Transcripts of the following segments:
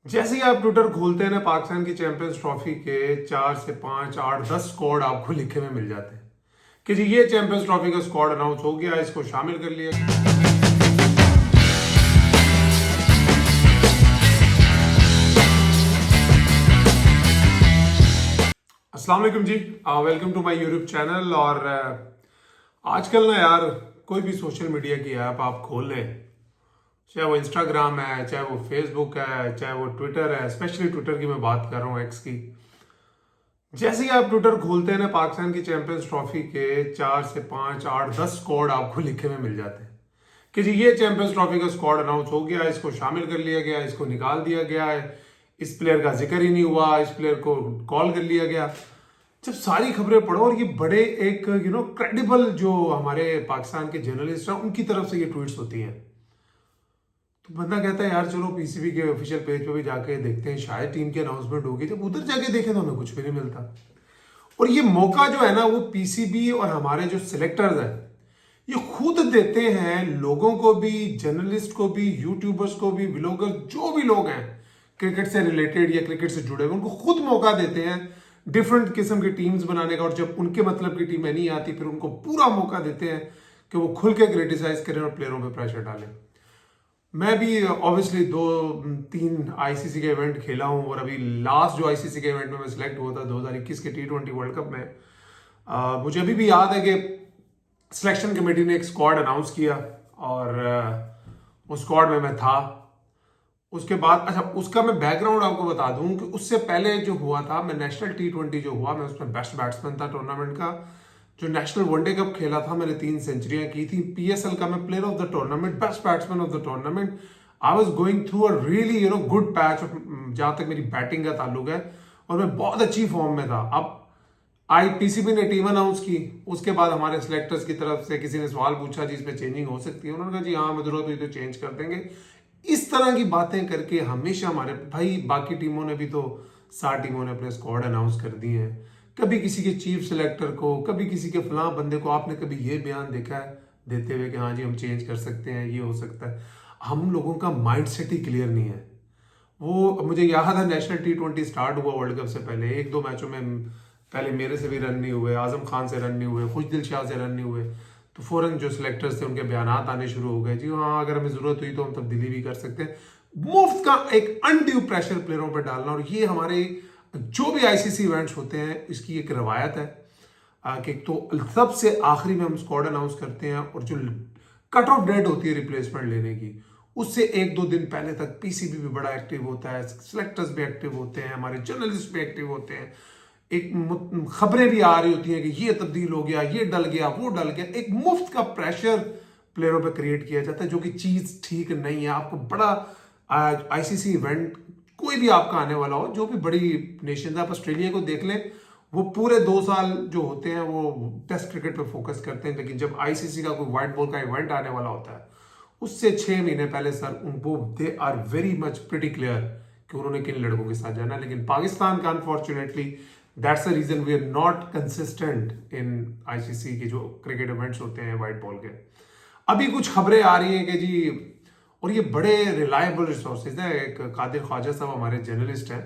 जैसे ही आप ट्विटर खोलते हैं ना, पाकिस्तान की चैंपियंस ट्रॉफी के 4 से 5 8 10 स्क्वाड आपको लिखे में मिल जाते हैं कि जी ये चैंपियंस ट्रॉफी का स्क्वाड अनाउंस हो गया, इसको शामिल कर लिया। अस्सलाम वालेकुम जी, welcome to my YouTube channel. और आजकल ना यार, कोई भी सोशल मीडिया की ऐप आप खोल लें, चाहे वो इंस्टाग्राम है, चाहे वो फेसबुक है, चाहे वो ट्विटर है, स्पेशली ट्विटर की मैं बात कर रहा हूँ, एक्स की। जैसे ही आप ट्विटर खोलते हैं ना, पाकिस्तान की चैंपियंस ट्रॉफी के 4 से 5 8 10 स्क्वाड आपको लिखे में मिल जाते हैं कि जी ये चैंपियंस ट्रॉफी का स्क्वाड अनाउंस हो गया, इसको शामिल कर लिया गया, इसको निकाल दिया गया है, इस प्लेयर का जिक्र ही नहीं हुआ, इस प्लेयर को कॉल कर लिया गया। जब सारी खबरें पढ़ो और ये बड़े एक क्रेडिबल जो हमारे पाकिस्तान के जर्नलिस्ट हैं उनकी तरफ से ये ट्वीट्स होती हैं, तो बंदा कहता है यार चलो पीसीबी के ऑफिशियल पेज पे भी जाके देखते हैं, शायद टीम की अनाउंसमेंट होगी। जब उधर जाके देखें तो हमें कुछ भी नहीं मिलता। और ये मौका जो है ना, वो पीसीबी और हमारे जो सिलेक्टर्स हैं ये खुद देते हैं लोगों को भी, जर्नलिस्ट को भी, यूट्यूबर्स को भी, व्लॉगर, जो भी लोग हैं क्रिकेट से रिलेटेड या क्रिकेट से जुड़े हुए, उनको खुद मौका देते हैं डिफरेंट किस्म की टीम्स बनाने का। और जब उनके मतलब की टीमें नहीं आती, फिर उनको पूरा मौका देते हैं कि वो खुल के क्रिटिसाइज करें और प्लेयरों पर प्रेशर डालें। मैं भी ऑब्वियसली 2-3 आईसीसी के इवेंट खेला हूं, और अभी लास्ट जो आईसीसी के इवेंट में मैं सिलेक्ट हुआ था 2021 के T20 वर्ल्ड कप में, मुझे अभी भी याद है कि सिलेक्शन कमेटी ने एक स्क्वाड अनाउंस किया और उस स्क्वाड में मैं था। उसके बाद अच्छा, उसका मैं बैकग्राउंड आपको बता दूं कि उससे पहले जो हुआ था, मैं नेशनल T20 जो हुआ, मैं उसमें बेस्ट बैट्समैन था टूर्नामेंट का। जो नेशनल वनडे कप खेला था, मैंने 3 सेंचुरियां की थी। पीएसएल का मैं player of the tournament, best batsman of the tournament. I was going through a really good patch जहां तक मेरी बैटिंग का ताल्लुक है, और मैं बहुत अच्छी फॉर्म में था। अब पीसीबी ने टीम अनाउंस की, उसके बाद हमारे सिलेक्टर्स की तरफ से किसी ने सवाल पूछा जिसमें चेंजिंग हो सकती है, उन्होंने कहा जी हाँ, जरूरत हुई तो चेंज कर देंगे। इस तरह की बातें करके हमेशा हमारे भाई, बाकी टीमों ने भी तो 60 टीमों ने अपने स्क्वाड अनाउंस कर दिए हैं। कभी किसी के चीफ सिलेक्टर को, कभी किसी के फलां बंदे को आपने कभी ये बयान देखा है देते हुए कि हाँ जी हम चेंज कर सकते हैं, ये हो सकता है? हम लोगों का माइंड सेट ही क्लियर नहीं है। वो मुझे याद है, नेशनल T20 स्टार्ट हुआ वर्ल्ड कप से पहले 1-2 मैचों में पहले मेरे से भी रन नहीं हुए, आजम खान से रन नहीं हुए, खुशदिल शाह से रन नहीं हुए, तो फौरन जो सिलेक्टर्स थे उनके बयान आने शुरू हो गए, जी हाँ अगर हमें जरूरत हुई तो हम तब्दीली भी कर सकते हैं। मुफ्त का एक अनड्यू प्रेशर प्लेयरों पर डालना, और ये हमारे जो भी आईसीसी इवेंट्स होते हैं इसकी एक रवायत है कि तो सबसे आखिरी में हम स्क्वाड अनाउंस करते हैं, और जो कट ऑफ डेट होती है रिप्लेसमेंट लेने की, उससे 1-2 दिन पहले तक पीसीबी भी बड़ा एक्टिव होता है, सिलेक्टर्स भी एक्टिव होते हैं, हमारे जर्नलिस्ट भी एक्टिव होते हैं। एक खबरें भी आ रही होती हैं कि ये तब्दील हो गया, ये डल गया, वो डल गया। एक मुफ्त का प्रेशर प्लेयरों पे क्रिएट किया जाता है, जो कि चीज ठीक नहीं है। आपको बड़ा आईसीसी इवेंट कोई भी आपका आने वाला हो, जो भी बड़ी नेशन, आप ऑस्ट्रेलिया को देख लें, वो पूरे 2 साल जो होते हैं वो टेस्ट क्रिकेट पे फोकस करते हैं, लेकिन जब आईसीसी का कोई व्हाइट बॉल का इवेंट आने वाला होता है, उससे 6 महीने पहले सर उनको they are very much pretty clear कि उन्होंने किन लड़कों के साथ जाना है। लेकिन पाकिस्तान का unfortunately that's the reason we are not consistent in ICC के जो क्रिकेट इवेंट्स होते हैं व्हाइट बॉल के। अभी कुछ खबरें आ रही हैं कि जी, और ये बड़े रिलायबल रिसोर्सेज हैं, एक कादिर ख्वाजा साहब हमारे जर्नलिस्ट हैं,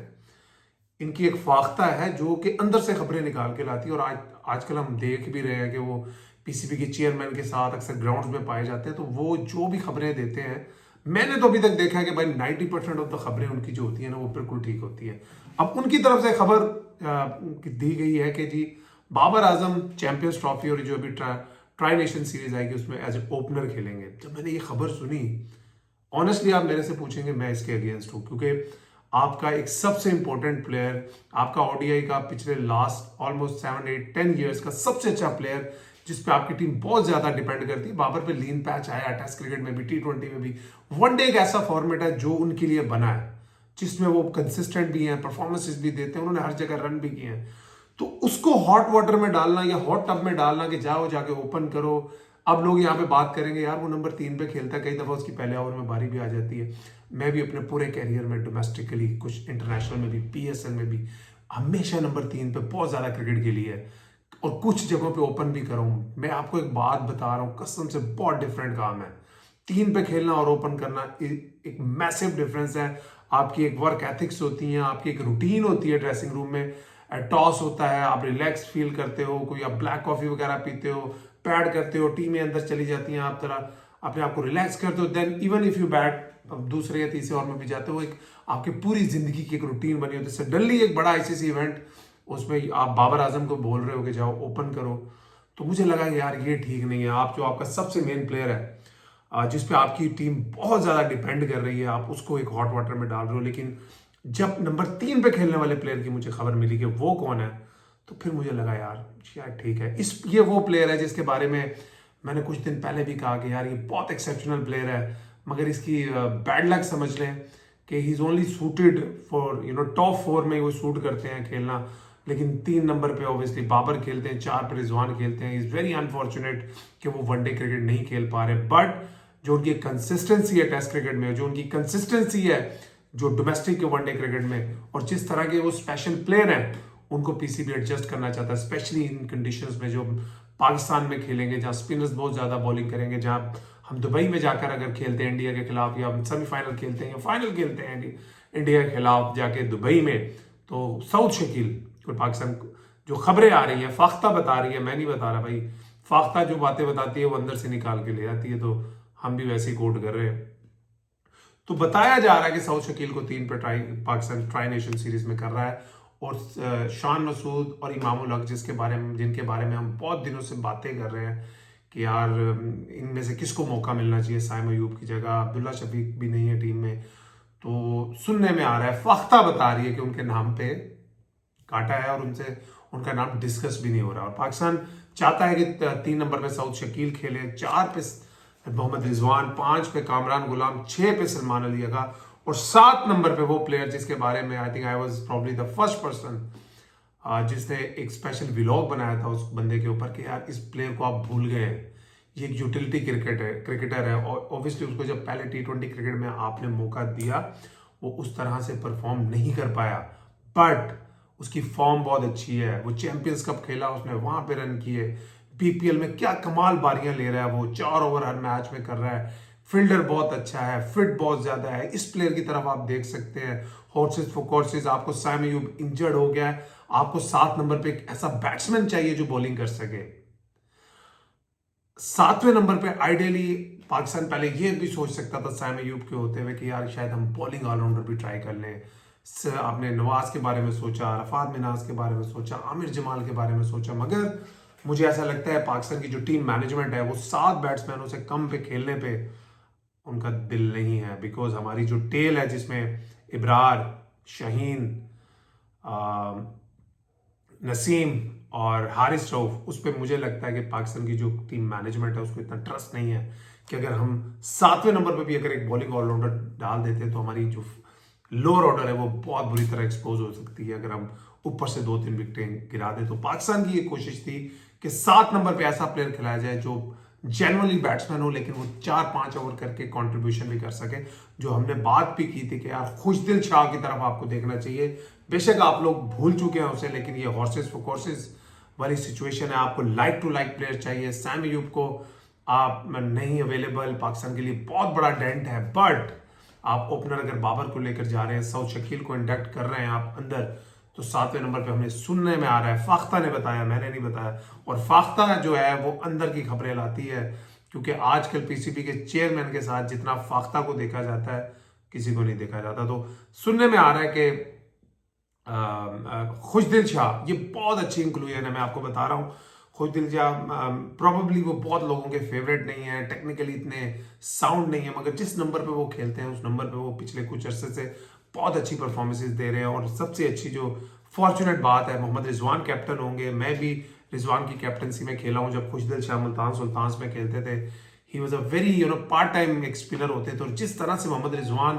इनकी एक फाख्ता है जो कि अंदर से खबरें निकाल के लाती है। और आजकल हम देख भी रहे हैं कि वो पीसीबी के चेयरमैन के साथ अक्सर ग्राउंड्स में पाए जाते हैं, तो वो जो भी खबरें देते हैं, मैंने तो अभी तक देखा है कि भाई 90% ऑफ द खबरें उनकी जो होती है ना, वो बिल्कुल ठीक होती है। अब उनकी तरफ से खबर दी गई है कि जी बाबर आजम चैंपियंस ट्रॉफी और जो अभी ट्राई नेशन सीरीज आएगी उसमें एज ए ओपनर खेलेंगे। जब मैंने ये खबर सुनी, ऑनेस्टली आप मेरे से पूछेंगे, मैं इसके अगेंस्ट हूँ, क्योंकि आपका एक सबसे इंपॉर्टेंट प्लेयर, आपका ओडीआई का पिछले लास्ट ऑलमोस्ट 7-8-10 ईयर्स का सबसे अच्छा प्लेयर, जिस पे आपकी टीम बहुत ज्यादा डिपेंड करती है। बाबर पे लीन पैच आया, टेस्ट क्रिकेट में भी, T20 में भी। वनडे एक ऐसा फॉर्मेट है जो उनके लिए बना है, जिसमें वो कंसिस्टेंट भी हैं, परफॉर्मेंसेस भी देते हैं, उन्होंने हर जगह रन भी किए हैं। तो उसको हॉट वाटर में डालना या हॉट टब में डालना कि जाओ जाके ओपन करो। अब लोग यहाँ पे बात करेंगे यार वो नंबर 3 पे खेलता है, कई दफा उसकी पहले ओवर में बारी भी आ जाती है। मैं भी अपने पूरे कैरियर में डोमेस्टिकली, कुछ इंटरनेशनल में भी, पीएसएल में भी, हमेशा नंबर 3 पे बहुत ज्यादा क्रिकेट खेली है, और कुछ जगहों पे ओपन भी करा हूं। मैं आपको एक बात बता रहा हूं, कसम से बहुत डिफरेंट काम है 3 पे खेलना और ओपन करना, एक मैसिव डिफरेंस है। आपकी एक वर्क एथिक्स होती हैं, आपकी एक रूटीन होती है ड्रेसिंग रूम में। टॉस होता है, आप रिलैक्स फील करते हो, कोई आप ब्लैक कॉफी वगैरह पीते हो, पैड करते हो, टीमें अंदर चली जाती हैं, आप तरह अपने आप को रिलैक्स करते हो। Then even if you bat दूसरे या तीसरे ओवर में भी जाते हो, एक आपकी पूरी जिंदगी की एक रूटीन बनी होती है। सडनली एक बड़ा आईसीसी इवेंट, उसमें आप बाबर आजम को बोल रहे हो कि जाओ ओपन करो, तो मुझे लगा कि यार ये ठीक नहीं है। आप जो आपका सबसे मेन प्लेयर है, जिस पे आपकी टीम बहुत ज्यादा डिपेंड कर रही है, आप उसको एक हॉट वाटर में डाल रहे हो। लेकिन जब नंबर 3 पे खेलने वाले प्लेयर की मुझे खबर मिली कि वो कौन है, तो फिर मुझे लगा यार शायद ठीक है। ये वो प्लेयर है जिसके बारे में मैंने कुछ दिन पहले भी कहा कि यार ये बहुत एक्सेप्शनल प्लेयर है, मगर इसकी बैड लक समझ लें कि he is only suited for top 4 में वो सूट करते हैं खेलना। लेकिन 3 नंबर पे ऑब्वियसली बाबर खेलते हैं, 4 पे रिजवान खेलते हैं। इज वेरी अनफॉर्चुनेट कि वो वनडे क्रिकेट नहीं खेल पा रहे, बट जो उनकी कंसिस्टेंसी है टेस्ट क्रिकेट में, जो उनकी कंसिस्टेंसी है जो डोमेस्टिक के वनडे क्रिकेट में, और जिस तरह के वो स्पेशल प्लेयर हैं, उनको पीसीबी एडजस्ट करना चाहता है, स्पेशली इन कंडीशंस में जो पाकिस्तान में खेलेंगे, जहां स्पिनर्स बहुत ज्यादा बॉलिंग करेंगे, जहां हम दुबई में जाकर अगर खेलते हैं इंडिया के खिलाफ, या हम सेमीफाइनल खेलते हैं या फाइनल खेलते हैं इंडिया के खिलाफ जाके दुबई में, तो साउथ शकील कोई पाकिस्तान जो खबरें आ रही है, फाख्ता बता रही है, मैं नहीं बता रहा भाई, फाख्ता जो बातें बताती है वो अंदर से निकाल के ले आती है, तो हम भी वैसे ही कोट कर रहे हैं। तो बताया जा रहा है कि साउथ शकील को 3 पे पाकिस्तान ट्राई नेशन सीरीज में कर रहा है, और शान मसूद और इमाम उल हक जिनके बारे में हम बहुत दिनों से बातें कर रहे हैं कि यार इनमें से किसको मौका मिलना चाहिए, साइम अयूब की जगह। अब्दुल्ला शफीक भी नहीं है टीम में, तो सुनने में आ रहा है, फाख्ता बता रही है कि उनके नाम पे काटा है और उनसे उनका नाम डिस्कस भी नहीं हो रहा। और पाकिस्तान चाहता है कि 3 नंबर पे साउथ शकील खेले, 4 पे मोहम्मद रिजवान, 5 पे कामरान गुलाम, 6 पे सलमान अली अगा, और 7 नंबर पे वो प्लेयर जिसके बारे में I think I was probably the first person जिसने एक स्पेशल व्लॉग बनाया था उस बंदे के ऊपर कि यार इस प्लेयर को आप भूल गए हैं, ये एक यूटिलिटी क्रिकेटर है। और ऑब्वियसली उसको जब पहले T20 क्रिकेट में आपने मौका दिया, वो उस तरह से परफॉर्म नहीं कर पाया, बट उसकी फॉर्म बहुत अच्छी है। वो चैंपियंस कप खेला, उसने वहां पे रन किए, बीपीएल में क्या कमाल बारियां ले रहा है वो, 4 ओवर हर मैच में कर रहा है, फील्डर बहुत अच्छा है, फिट बहुत ज्यादा है। इस प्लेयर की तरफ आप देख सकते हैं, हॉर्सेस फॉर कोर्सेस। आपको साइम अयूब इंजर्ड हो गया है, आपको 7 नंबर पे एक ऐसा बैट्समैन चाहिए जो बॉलिंग कर सके। 7वें नंबर पे आइडियली पाकिस्तान पहले ये भी सोच सकता था साइम अयूब के होते हुए कि यार शायद हम बॉलिंग ऑलराउंडर भी ट्राई कर लें। आपने नवाज के बारे में सोचा, रफात मिनाज के बारे में सोचा, आमिर जमाल के बारे में सोचा, मगर मुझे ऐसा लगता है पाकिस्तान की जो टीम मैनेजमेंट है वो 7 बैट्समैनों से कम पे खेलने पे उनका दिल नहीं है। बिकॉज हमारी जो टेल है जिसमें इब्रार, शाहीन, नसीम और हारिस रऊफ, उस पर मुझे लगता है कि पाकिस्तान की जो टीम मैनेजमेंट है उसको इतना ट्रस्ट नहीं है कि अगर हम 7वें नंबर पे भी अगर एक बॉलिंग ऑलराउंडर डाल देते तो हमारी जो लोअर ऑर्डर है वो बहुत बुरी तरह एक्सपोज हो सकती है अगर हम ऊपर से 2-3 विकेटें गिरा दे। तो पाकिस्तान की ये कोशिश थी कि 7 नंबर पे ऐसा प्लेयर खिलाया जाए जो जेनुअनली बैट्समैन हो, लेकिन वो 4-5 ओवर करके कंट्रीब्यूशन भी कर सके। जो हमने बात भी की थी कि यार खुशदिल शाह की तरफ आपको देखना चाहिए। बेशक आप लोग भूल चुके हैं उसे, लेकिन ये हॉर्सेस फॉर कोर्सेस वाली सिचुएशन है। आपको लाइक टू लाइक प्लेयर चाहिए। सैम अयूब को आप नहीं अवेलेबल, पाकिस्तान के लिए बहुत बड़ा डेंट है, बट आप ओपनर अगर बाबर को लेकर जा रहे हैं, साउथ शकील को इंडक्ट कर रहे हैं आप अंदर, तो 7वें नंबर पे हमें सुनने में आ रहा है, फाख्ता ने बताया, मैंने नहीं बताया, और फाख्ता जो है वो अंदर की खबरें लाती है, क्योंकि आजकल पीसीबी के चेयरमैन के साथ जितना फाख्ता को देखा जाता है किसी को नहीं देखा जाता। तो सुनने में आ रहा है कि खुशदिल शाह, ये बहुत अच्छी इंक्लूजन है, मैं आपको बता रहा हूँ। खुशदिल शाह प्रॉबेबली वो बहुत लोगों के फेवरेट नहीं है, टेक्निकली इतने साउंड नहीं है, मगर जिस नंबर पे वो खेलते हैं उस नंबर पे वो पिछले कुछ अरसे से बहुत अच्छी परफॉर्मेंसेस दे रहे हैं। और सबसे अच्छी जो फॉर्चुनेट बात है, मोहम्मद रिजवान कैप्टन होंगे। मैं भी रिजवान की कैप्टनसी में खेला हूँ जब खुशदिल शाह मुल्तान सुल्तान्स में खेलते थे। He was a very part time एक स्पिनर होते थे, और जिस तरह से मोहम्मद रिजवान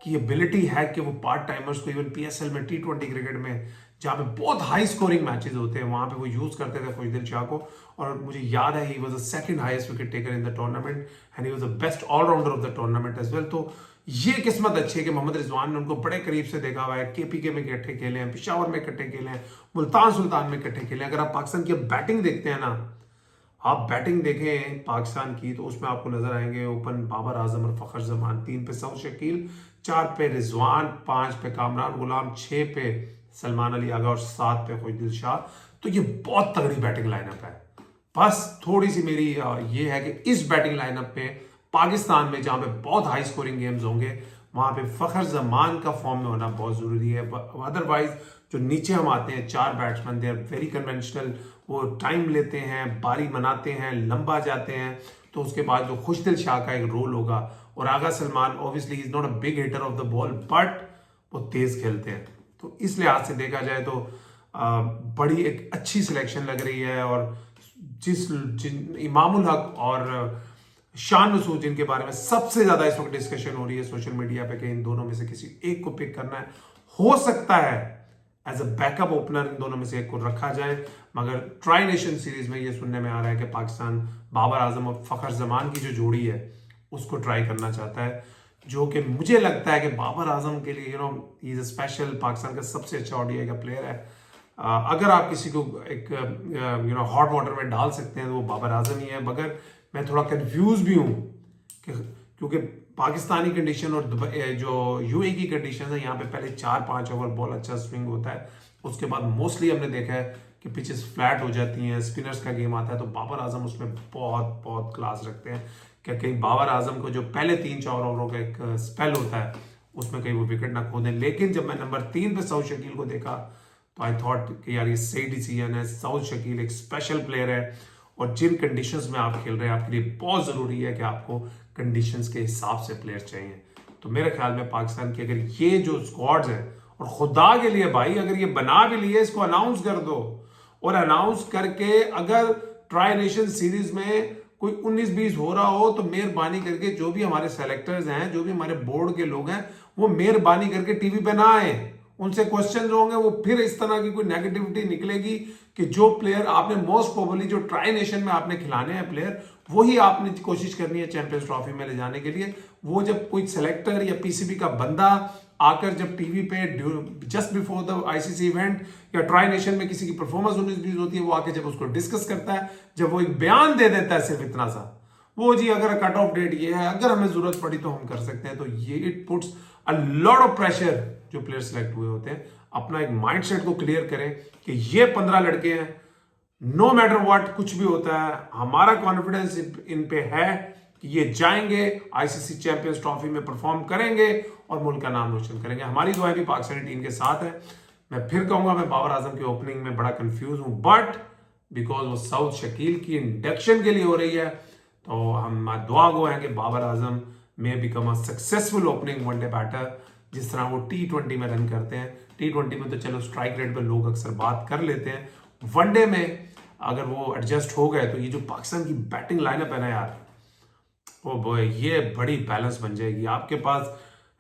की एबिलिटी है कि वो पार्ट टाइमर्स को इवन पीएसएल में, T20 क्रिकेट में जहाँ पे बहुत हाई स्कोरिंग मैचेस होते हैं वहां पे वो यूज करते थे खुशदिल शाह को। और मुझे याद है he was the second highest wicket taker in the tournament and he was the best all rounder of the tournament as well. तो ये किस्मत अच्छी है कि मोहम्मद रिजवान ने उनको बड़े करीब से देखा हुआ है। केपीके में इकट्ठे खेले हैं, पिशावर में इकट्ठे खेले हैं, मुल्तान सुल्तान में इकट्ठे खेले हैं। अगर आप पाकिस्तान की बैटिंग देखते हैं ना, आप बैटिंग देखें पाकिस्तान की तो उसमें आपको नजर आएंगे ओपन बाबर आजम और फखर जमान, 3 पे सऊद शकील, 4 पे रिजवान, 5 पे कामरान गुलाम, 6 पे सलमान अली आगा और 7 पे खुशदिल शाह। तो ये बहुत तगड़ी बैटिंग लाइनअप है। बस थोड़ी सी मेरी ये है कि इस बैटिंग लाइनअप पे पाकिस्तान में जहां पे बहुत हाई स्कोरिंग गेम्स होंगे वहां पे फखर जमान का फॉर्म में होना बहुत जरूरी है। अदरवाइज जो नीचे हम आते हैं 4 batsman, they are very conventional, वो टाइम लेते हैं, बारी मनाते हैं, लंबा जाते हैं। तो उसके बाद जो खुशदिल शाह का एक रोल होगा, और Agha Salman obviously is not a big hitter off the ball but वो तेज खेलते हैं। तो इस लिहाज से देखा जाए तो बड़ी एक अच्छी सिलेक्शन लग रही है। और जिन इमामुल हक और शान मसूद जिनके बारे में सबसे ज्यादा इस वक्त डिस्कशन हो रही है सोशल मीडिया पे कि इन दोनों में से किसी एक को पिक करना है, हो सकता है एज अ बैकअप ओपनर इन दोनों में से एक को रखा जाए। मगर ट्राई नेशन सीरीज में ये सुनने में आ रहा है कि पाकिस्तान बाबर आजम और फखर जमान की जो जोड़ी है उसको ट्राई करना चाहता है, जो कि मुझे लगता है कि बाबर आजम के लिए इज अ स्पेशल, पाकिस्तान का सबसे अच्छा ओडीआई का प्लेयर है। अगर आप किसी को एक हॉट वाटर में डाल सकते हैं तो वो बाबर आजम ही है। मगर मैं थोड़ा कंफ्यूज भी हूँ क्योंकि पाकिस्तानी कंडीशन और जो यूएई की कंडीशन है, यहाँ पे पहले 4-5 ओवर बॉल अच्छा स्विंग होता है, उसके बाद मोस्टली हमने देखा है कि पिचेस फ्लैट हो जाती हैं, स्पिनर्स का गेम आता है। तो बाबर आजम उसमें बहुत बहुत क्लास रखते हैं। क्या कहीं बाबर आजम को जो पहले 3-4 ओवरों का एक स्पेल होता है उसमें कहीं वो विकेट ना खो दें। लेकिन जब मैं नंबर 3 पे सऊद शकील को देखा तो आई थॉट कि यार ये सही डिसीजन है। सऊद शकील एक स्पेशल प्लेयर है और जिन कंडीशंस में आप खेल रहे हैं आपके लिए बहुत जरूरी है कि आपको कंडीशंस के हिसाब से प्लेयर चाहिए। तो मेरे ख्याल में पाकिस्तान की अगर ये जो स्क्वाड्स हैं, और खुदा के लिए भाई अगर ये बना भी लिए इसको अनाउंस कर दो, और अनाउंस करके अगर ट्राई नेशन सीरीज में कोई 19-20 हो रहा हो तो मेहरबानी करके जो भी हमारे सेलेक्टर्स हैं, जो भी हमारे बोर्ड के लोग हैं, वो मेहरबानी करके टीवी पे ना आए। उनसे क्वेश्चन होंगे, वो फिर इस तरह की कोई नेगेटिविटी निकलेगी कि जो प्लेयर आपने मोस्ट प्रोबेबली जो ट्राई नेशन में आपने खिलाने हैं प्लेयर, वही आपने कोशिश करनी है चैंपियंस ट्रॉफी में ले जाने के लिए। वो जब कोई सेलेक्टर या पीसीबी का बंदा आकर जब टीवी पे just before the ICC event या ट्राई नेशन में किसी की परफॉर्मेंस 19-20 होती है, वो आके जब उसको डिस्कस करता है, जब वो एक बयान दे देता है सिर्फ इतना सा, वो जी अगर कट ऑफ डेट ये है, अगर हमें जरूरत पड़ी तो हम कर सकते हैं, तो ये it puts a lot of pressure जो प्लेयर सेलेक्ट हुए होते हैं। अपना एक माइंडसेट को क्लियर करें कि ये 15 लड़के हैं, नो मैटर व्हाट कुछ भी होता है, हमारा कॉन्फिडेंस इन पे है कि ये जाएंगे आईसीसी चैंपियंस ट्रॉफी में परफॉर्म करेंगे और मुल्क का नाम रोशन करेंगे। हमारी दुआएं भी पाकिस्तानी टीम के साथ है। मैं फिर कहूंगा मैं बाबर आजम की ओपनिंग में बड़ा कंफ्यूज हूं, बट बिकॉज वो सऊद शकील की इंडक्शन के लिए हो रही है तो हम दुआ गो हैं कि Babar Azam may become a successful opening one day batter, जिस तरह वो T20 में रन करते हैं। T20 में तो चलो स्ट्राइक रेट पे लोग अक्सर बात कर लेते हैं, वनडे में अगर वो एडजस्ट हो गए तो ये जो पाकिस्तान की बैटिंग लाइनअप है ना यार, ओ बॉय ये बड़ी बैलेंस बन जाएगी। आपके पास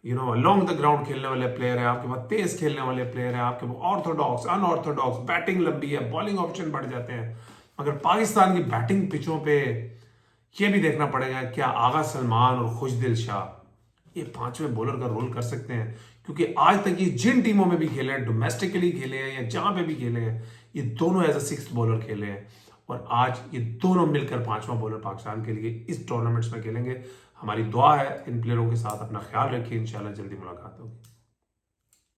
अलोंग द ग्राउंड खेलने वाले प्लेयर है, आपके पास तेज खेलने वाले प्लेयर है, आपके पास ऑर्थोडॉक्स अनऑर्थोडॉक्स, बैटिंग लंबी है, बॉलिंग ऑप्शन बढ़ जाते हैं। मगर पाकिस्तान की बैटिंग पिचों पे ये भी देखना पड़ेगा क्या आगा सलमान और खुशदिल शाह ये 5वें बॉलर का रोल कर सकते हैं, क्योंकि आज तक ये जिन टीमों में भी खेले हैं, डोमेस्टिकली खेले हैं या जहां पे भी खेले हैं, ये दोनों एज अ 6th बॉलर खेले हैं। और आज ये दोनों मिलकर 5वां बॉलर पाकिस्तान के लिए इस टूर्नामेंट्स में खेलेंगे। हमारी दुआ है इन प्लेयरों के साथ। अपना ख्याल रखिए, इंशाल्लाह जल्दी मुलाकात होगी।